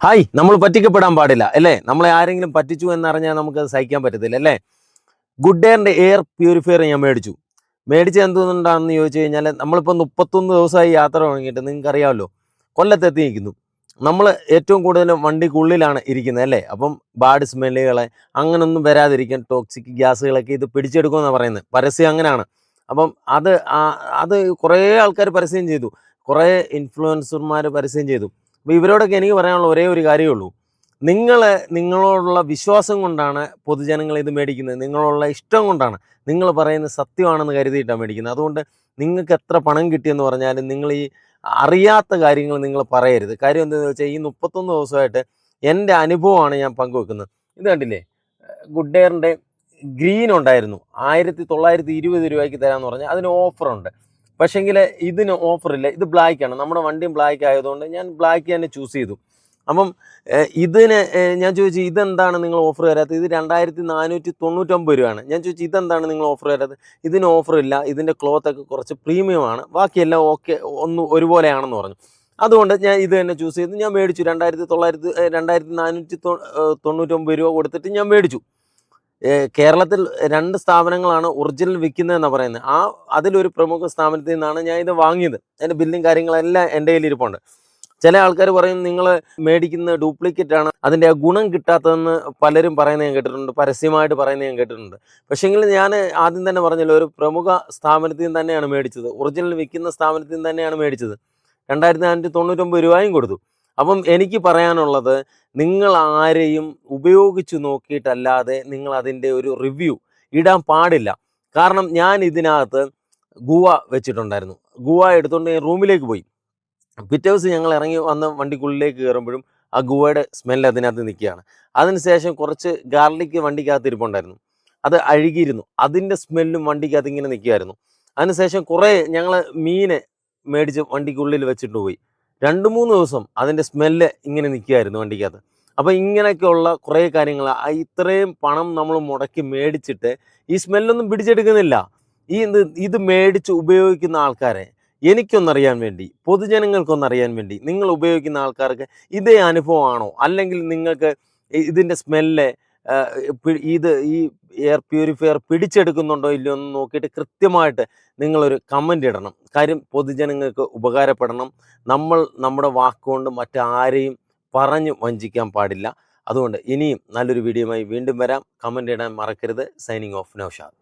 Hi, നമ്മൾ പറ്റിക്കപ്പെടാൻ പാടില്ല അല്ലേ? നമ്മളെ ആരെങ്കിലും പറ്റിച്ചു എന്നറിഞ്ഞാൽ നമുക്കത് സഹിക്കാൻ പറ്റത്തില്ല അല്ലേ? ഗുഡ് എയറിൻ്റെ എയർ പ്യൂരിഫയർ ഞാൻ മേടിച്ചു. മേടിച്ചത് എന്തുകൊണ്ടാണെന്ന് ചോദിച്ചു കഴിഞ്ഞാൽ, നമ്മളിപ്പോൾ 31 ദിവസമായി യാത്ര തുടങ്ങിയിട്ട് നിങ്ങൾക്കറിയാമല്ലോ, കൊല്ലത്തെത്തി നിൽക്കുന്നു. നമ്മൾ ഏറ്റവും കൂടുതൽ വണ്ടിക്കുള്ളിലാണ് ഇരിക്കുന്നത് അല്ലേ? അപ്പം ബാഡ് സ്മെല്ലുകളെ അങ്ങനൊന്നും വരാതിരിക്കാൻ ടോക്സിക് ഗ്യാസുകളൊക്കെ ഇത് പിടിച്ചെടുക്കുമെന്നാണ് പറയുന്നത്. പരസ്യം അങ്ങനെയാണ്. അപ്പം അത് കുറേ ആൾക്കാർ പരസ്യം ചെയ്തു, കുറേ ഇൻഫ്ലുവൻസർമാർ പരസ്യം ചെയ്തു. അപ്പോൾ ഇവരോടൊക്കെ എനിക്ക് പറയാനുള്ള ഒരേ ഒരു കാര്യമേ ഉള്ളൂ, നിങ്ങളോടുള്ള വിശ്വാസം കൊണ്ടാണ് പൊതുജനങ്ങൾ ഇത് മേടിക്കുന്നത്, നിങ്ങളോടുള്ള ഇഷ്ടം കൊണ്ടാണ്, നിങ്ങൾ പറയുന്നത് സത്യമാണെന്ന് കരുതിയിട്ടാണ് മേടിക്കുന്നത്. അതുകൊണ്ട് നിങ്ങൾക്ക് എത്ര പണം കിട്ടിയെന്ന് പറഞ്ഞാലും നിങ്ങൾ ഈ അറിയാത്ത കാര്യങ്ങൾ നിങ്ങൾ പറയരുത്. കാര്യം എന്താണെന്ന് വെച്ചാൽ, ഈ 31 ദിവസമായിട്ട് എൻ്റെ അനുഭവമാണ് ഞാൻ പങ്കുവെക്കുന്നത്. ഇത് കണ്ടില്ലേ, ഗുഡ് എയറിൻ്റെ ഗ്രീൻ ഉണ്ടായിരുന്നു, 1920 രൂപയ്ക്ക് തരാമെന്ന് പറഞ്ഞാൽ അതിന് ഓഫറുണ്ട്. പക്ഷേങ്കിൽ ഇതിന് ഓഫറില്ല, ഇത് ബ്ലാക്കാണ്. നമ്മുടെ വണ്ടിയും ബ്ലാക്ക് ആയതുകൊണ്ട് ഞാൻ ബ്ലാക്ക് തന്നെ ചൂസ് ചെയ്തു. അപ്പം ഇതിന് ഞാൻ ചോദിച്ചു, ഇതെന്താണ് നിങ്ങൾ ഓഫർ തരാത്തത്? ഇത് 2499 രൂപയാണ്. ഞാൻ ചോദിച്ചു, ഇതെന്താണ് നിങ്ങൾ ഓഫർ തരാത്തത്? ഇതിന് ഓഫറില്ല, ഇതിൻ്റെ ക്ലോത്തൊക്കെ കുറച്ച് പ്രീമിയമാണ്, ബാക്കിയെല്ലാം ഓക്കെ ഒരുപോലെയാണെന്ന് പറഞ്ഞു. അതുകൊണ്ട് ഞാൻ ഇത് തന്നെ ചൂസ് ചെയ്ത് ഞാൻ മേടിച്ചു. 2499 രൂപ കൊടുത്തിട്ട് ഞാൻ മേടിച്ചു. കേരളത്തിൽ 2 സ്ഥാപനങ്ങളാണ് ഒറിജിനൽ വിൽക്കുന്നതെന്നാണ് പറയുന്നത്. അതിലൊരു പ്രമുഖ സ്ഥാപനത്തിൽ നിന്നാണ് ഞാൻ ഇത് വാങ്ങിയത്. അതിൻ്റെ ബില്ലും കാര്യങ്ങളെല്ലാം എൻ്റെ കയ്യിൽ ഇരിപ്പുണ്ട്. ചില ആൾക്കാർ പറയും, നിങ്ങൾ മേടിക്കുന്ന ഡ്യൂപ്ലിക്കേറ്റ് ആണ്, അതിൻ്റെ ആ ഗുണം കിട്ടാത്തതെന്ന് പലരും പറയുന്നത് ഞാൻ കേട്ടിട്ടുണ്ട്, പരസ്യമായിട്ട് പറയുന്നത് ഞാൻ കേട്ടിട്ടുണ്ട്. പക്ഷേങ്കിൽ ഞാൻ ആദ്യം തന്നെ പറഞ്ഞല്ലോ, ഒരു പ്രമുഖ സ്ഥാപനത്തിൽ നിന്ന് തന്നെയാണ് മേടിച്ചത്, ഒറിജിനൽ വിൽക്കുന്ന സ്ഥാപനത്തിൽ നിന്ന് തന്നെയാണ് മേടിച്ചത്. 2499 രൂപയും കൊടുത്തു. അപ്പം എനിക്ക് പറയാനുള്ളത്, നിങ്ങൾ ആരെയും ഉപയോഗിച്ച് നോക്കിയിട്ടല്ലാതെ നിങ്ങൾ അതിൻ്റെ ഒരു റിവ്യൂ ഇടാൻ പാടില്ല. കാരണം ഞാൻ ഇതിനകത്ത് ഗുവ വെച്ചിട്ടുണ്ടായിരുന്നു. ഗുവ എടുത്തുകൊണ്ട് ഞാൻ റൂമിലേക്ക് പോയി. പിറ്റേ ദിവസം ഞങ്ങൾ ഇറങ്ങി വന്ന് വണ്ടിക്കുള്ളിലേക്ക് കയറുമ്പോഴും ആ ഗുവയുടെ സ്മെല്ല് അതിനകത്ത് നിൽക്കുകയാണ്. അതിനുശേഷം കുറച്ച് ഗാർലിക്ക് വണ്ടിക്കകത്ത് ഇരിപ്പുണ്ടായിരുന്നു, അത് അഴുകിയിരുന്നു, അതിൻ്റെ സ്മെല്ലും വണ്ടിക്കകത്ത് ഇങ്ങനെ നിൽക്കുകയായിരുന്നു. അതിനുശേഷം കുറേ ഞങ്ങൾ മീനെ മേടിച്ച് വണ്ടിക്കുള്ളിൽ വെച്ചിട്ട് പോയി. 2-3 ദിവസം അതിൻ്റെ സ്മെല്ല് ഇങ്ങനെ നിൽക്കുകയായിരുന്നു വണ്ടിക്കകത്ത്. അപ്പോൾ ഇങ്ങനെയൊക്കെയുള്ള കുറേ കാര്യങ്ങൾ, ഇത്രയും പണം നമ്മൾ മുടക്കി മേടിച്ചിട്ട് ഈ സ്മെല്ലൊന്നും പിടിച്ചെടുക്കുന്നില്ല. ഇത് മേടിച്ച് ഉപയോഗിക്കുന്ന ആൾക്കാരെ എനിക്കൊന്നറിയാൻ വേണ്ടി, പൊതുജനങ്ങൾക്കൊന്നറിയാൻ വേണ്ടി, നിങ്ങൾ ഉപയോഗിക്കുന്ന ആൾക്കാർക്ക് ഇതേ അനുഭവമാണോ, അല്ലെങ്കിൽ നിങ്ങൾക്ക് ഇതിൻ്റെ സ്മെല്ല് ഈ എയർ പ്യൂരിഫയർ പിടിച്ചെടുക്കുന്നുണ്ടോ ഇല്ലയോ എന്ന് നോക്കിയിട്ട് കൃത്യമായിട്ട് നിങ്ങളൊരു കമൻ്റ് ഇടണം. കാര്യം പൊതുജനങ്ങൾക്ക് ഉപകാരപ്പെടണം. നമ്മൾ നമ്മുടെ വാക്കുകൊണ്ട് മറ്റാരെയും പറഞ്ഞു വഞ്ചിക്കാൻ പാടില്ല. അതുകൊണ്ട് ഇനിയും നല്ലൊരു വീഡിയോയുമായി വീണ്ടും വരാം. കമൻ്റ് ഇടാൻ മറക്കരുത്. Signing off, Naushad.